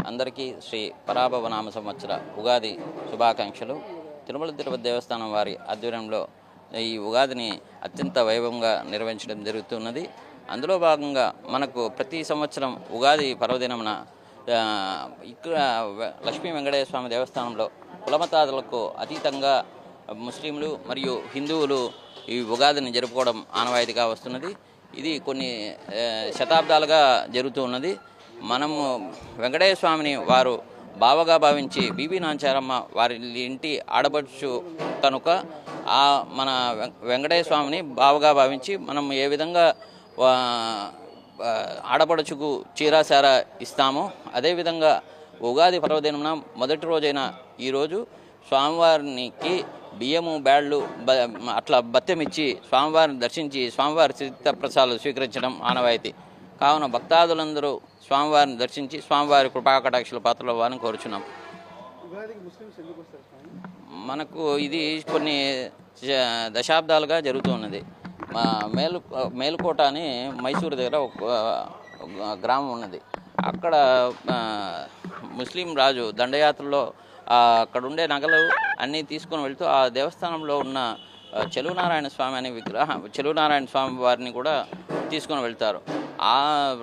అందరికీ శ్రీ పరాభవ నామ సంవత్సర ఉగాది శుభాకాంక్షలు. తిరుమల తిరుపతి దేవస్థానం వారి ఆధ్వర్యంలో ఈ ఉగాదిని అత్యంత వైభవంగా నిర్వహించడం జరుగుతున్నది. అందులో భాగంగా మనకు ప్రతి సంవత్సరం ఉగాది పర్వదినమున ఇక్కడ లక్ష్మీ వెంకటేశ్వర స్వామి దేవస్థానంలో కులమతాదులకు అతీతంగా ముస్లింలు మరియు హిందువులు ఈ ఉగాదిని జరుపుకోవడం ఆనవాయితీగా వస్తున్నది. ఇది కొన్ని శతాబ్దాలుగా జరుగుతూ ఉన్నది. మనము వెంకటేశ్వర స్వామిని వారు బావగా భావించి బీబీ నాంచారమ్మ వారి ఇంటి ఆడపడుచు కనుక మన వెంకటేశ్వర స్వామిని బావగా భావించి మనం ఏ విధంగా ఆడపడుచుకు చీరాసార ఇస్తామో అదేవిధంగా ఉగాది పర్వదినమున మొదటి రోజైన ఈరోజు స్వామివారికి బియ్యము బ్యాళ్ళు అట్లా బత్తెమిచ్చి స్వామివారిని దర్శించి స్వామివారి తీర్థప్రసాదాలు స్వీకరించడం ఆనవాయితీ. కావున భక్తాదులందరూ స్వామివారిని దర్శించి స్వామివారి కృపాకటాక్షల పాత్రలు వారిని కోరుచున్నాం. మనకు ఇది కొన్ని దశాబ్దాలుగా జరుగుతున్నది. మేలుకోట అని మైసూరు దగ్గర ఒక గ్రామం ఉన్నది. అక్కడ ముస్లిం రాజు దండయాత్రలో అక్కడ ఉండే నగలు అన్నీ తీసుకొని వెళ్తూ ఆ దేవస్థానంలో ఉన్న చెలువనారాయణ స్వామి అనే చెలువనారాయణ స్వామి వారిని కూడా తీసుకొని వెళ్తారు. ఆ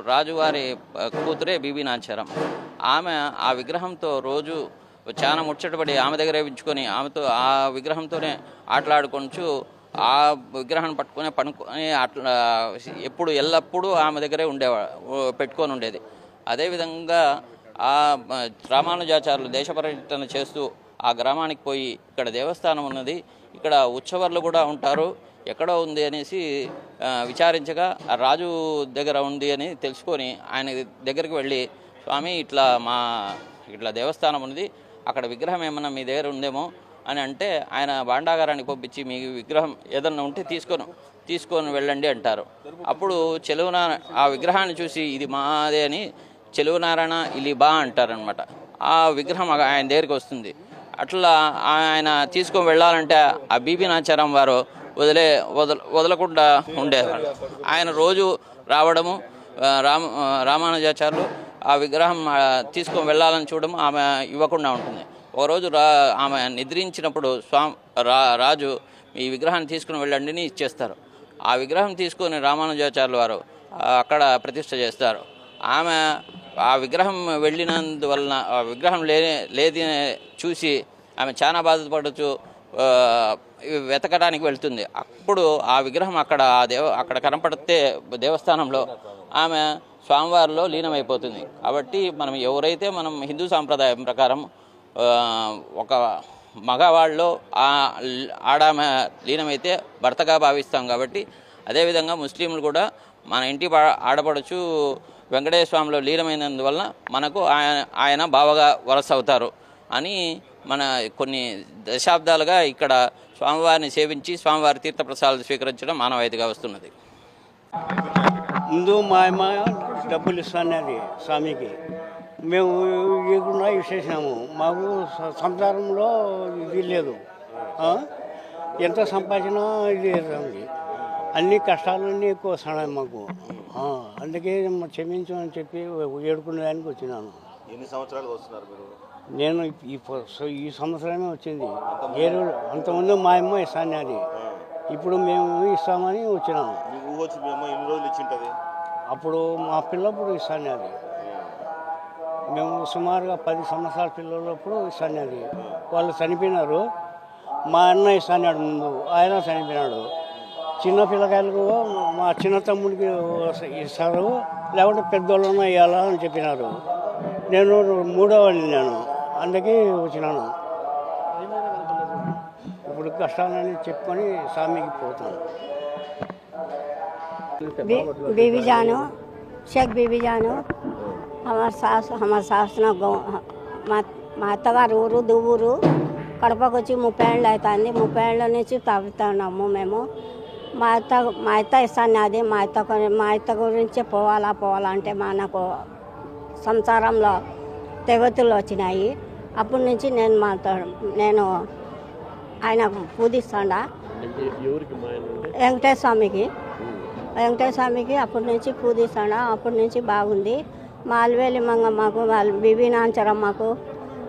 రాజువారి కూతురే బీబీ నాంచారం. ఆమె ఆ విగ్రహంతో రోజు చాలా ముచ్చటపడి ఆమె దగ్గరే ఉంచుకొని ఆమెతో ఆ విగ్రహంతోనే ఆటలాడుకొంచు ఆ విగ్రహాన్ని పట్టుకొని పనుకొని అట్లా ఎల్లప్పుడూ ఆమె దగ్గరే పెట్టుకొని ఉండేది. అదేవిధంగా ఆ రామానుజాచార్యులు దేశ పర్యటన చేస్తూ ఆ గ్రామానికి పోయి ఇక్కడ దేవస్థానం ఉన్నది, ఇక్కడ ఉత్సవాలు కూడా ఉంటారు, ఎక్కడో ఉంది అనేసి విచారించగా ఆ రాజు దగ్గర ఉంది అని తెలుసుకొని ఆయన దగ్గరికి వెళ్ళి, స్వామి ఇట్లా దేవస్థానం ఉన్నది, అక్కడ విగ్రహం ఏమన్నా మీ దగ్గర ఉందేమో అని అంటే ఆయన భాండాగారానికి పంపించి మీ విగ్రహం ఏదన్నా ఉంటే తీసుకొని వెళ్ళండి అంటారు. అప్పుడు ఆ విగ్రహాన్ని చూసి ఇది మాదే అని చెలువనారాయణ ఇలిబా అంటారనమాట. ఆ విగ్రహం ఆయన దగ్గరికి వస్తుంది. అట్లా ఆయన తీసుకొని వెళ్ళాలంటే ఆ బీబీ నాంచారం వారు వదలకుండా ఉండేవారు. ఆయన రోజు రావడము రామానుజాచార్యులు ఆ విగ్రహం తీసుకొని వెళ్ళాలని చూడడం ఆమె ఇవ్వకుండా ఉంటుంది. ఒకరోజు ఆమె నిద్రించినప్పుడు రాజు ఈ విగ్రహాన్ని తీసుకుని వెళ్ళండి అని ఇచ్చేస్తారు. ఆ విగ్రహం తీసుకొని రామానుజాచార్యులు వారు అక్కడ ప్రతిష్ఠ చేస్తారు. ఆమె ఆ విగ్రహం వెళ్ళినందువలన ఆ విగ్రహం లేదని చూసి ఆమె చాలా బాధపడుతూ వెతకడానికి వెళ్తుంది. అప్పుడు ఆ విగ్రహం అక్కడ కనపడితే దేవస్థానంలో ఆమె స్వామివారిలో లీనమైపోతుంది. కాబట్టి మనం హిందూ సాంప్రదాయం ప్రకారం ఒక మగవాళ్ళలో ఆడామె లీనమైతే భర్తగా భావిస్తాం. కాబట్టి అదేవిధంగా ముస్లింలు కూడా మన ఇంటి ఆడపడుచు వెంకటేశ్వర స్వామిలో లీనమైనందువలన మనకు ఆయన బావగా వరస అవుతారు అని మన కొన్ని దశాబ్దాలుగా ఇక్కడ స్వామివారిని సేవించి స్వామివారి తీర్థప్రసాదాలు స్వీకరించడం మానవాయితీగా వస్తున్నది. ముందు మా అమ్మ డబ్బులు ఇస్తానది స్వామికి, మేము ఇవ్వకుండా ఇచ్చేసినాము. మాకు సంసారంలో ఇది లేదు, ఎంత సంపాదించినా ఇది అన్ని కష్టాలన్నీ ఎక్కువ వస్తున్నాయి మాకు. అందుకే క్షమించు అని చెప్పి ఏడుకునేదానికి వచ్చినాను. ఎన్ని సంవత్సరాలు వస్తున్నారు మీరు? నేను ఈ సంవత్సరమే వచ్చింది. అంతకుముందు మా అమ్మ ఇస్తాను అది, ఇప్పుడు మేము ఇస్తామని వచ్చినాము. ఎన్ని రోజులు ఇచ్చింటది? అప్పుడు మా పిల్లప్పుడు ఇస్తాను అది, మేము సుమారుగా 10 సంవత్సరాల పిల్లలప్పుడు ఇస్తాను అది. వాళ్ళు చనిపోయినారు. మా అన్న ఇస్తాడు ముందు, ఆయన చనిపోయినాడు. చిన్న పిల్లకాయలకు మా చిన్న తమ్ముడికి ఇస్తారు, లేకుంటే పెద్దోళ్ళన్నా ఇవ్వాలా అని చెప్పినారు. నేను 3వ వాడిని, అందుకే వచ్చినాను. ఇప్పుడు కష్టాలని చెప్పుకొని స్వామికి పోతాను. बीवी जानो शेख बीवी जानो हमारे सास మా ఊరు దువ్వూరు కడపకు వచ్చి 30 ఏళ్ళు అవుతుంది. 30 ఏళ్ళ నుంచి తాగుతున్నాము మేము. మా అత్త ఇస్తాను అది, మా అత్త గురించి పోవాలా అంటే మనకు సంసారంలో తెగతులు వచ్చినాయి. అప్పటి నుంచి నేను ఆయన పూజిస్తాడా వెంకటేశ్వర స్వామికి అప్పటి నుంచి పూజిస్తాడా. అప్పటి నుంచి బాగుంది. మా అల్వేలి మంగమ్మకు వాళ్ళ బిబి నాంచరమ్మకు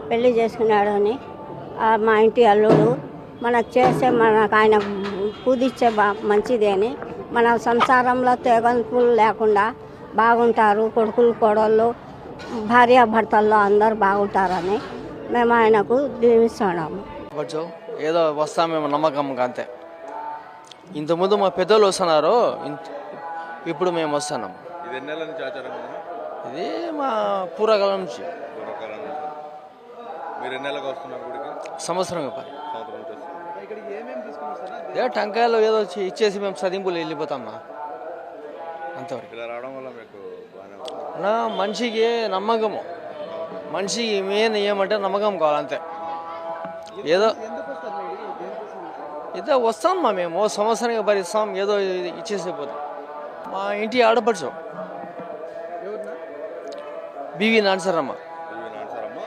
పెళ్లి చేసుకున్నాడని మా ఇంటి అల్లుడు మనకు చేస్తే మనకు ఆయన కుదిచ్చే మంచిది అని మన సంసారంలో తెగంపులు లేకుండా బాగుంటారు. కొడుకులు కోడళ్ళు భార్యాభర్తల్లో అందరూ బాగుంటారని మేము ఆయనకు దీవిస్తున్నాము. కొంచెం ఏదో వస్తామేమో నమ్మకం అంతే. ఇంతకుముందు మా పెద్దలు వస్తున్నారు, ఇప్పుడు మేము వస్తున్నాం. ఇది ఎన్ని నెలల నుంచి ఆచారం ఉంది? ఇది మా పూర్వకాలం నుంచి. పూర్వకాలం నుంచి. మీరు ఎన్ని నెలలకు వస్తున్నారు గుడికి? సంవత్సరం పని సంవత్సరం నుంచి వస్తున్నారు. ఏదో టంకాయలు ఏదో ఇచ్చేసి మేము చదింపులు వెళ్ళిపోతామా అంతవరకు. ఇలా రావడం వల్ల మీకు బాగానే ఉంది. నా మనిషికి నమ్మకము, మనిషికి మెయిన్ ఏమంటే నమ్మకం కావాలంతే. ఏదో ఏదో వస్తాం మేము సంవత్సరానికి భరిస్తాం, ఏదో ఇచ్చేసిపోతాం. మా ఇంటి ఆడపడుచు బివి నాన్సరమ్మ. ఇవి నాన్న సార్ అమ్మ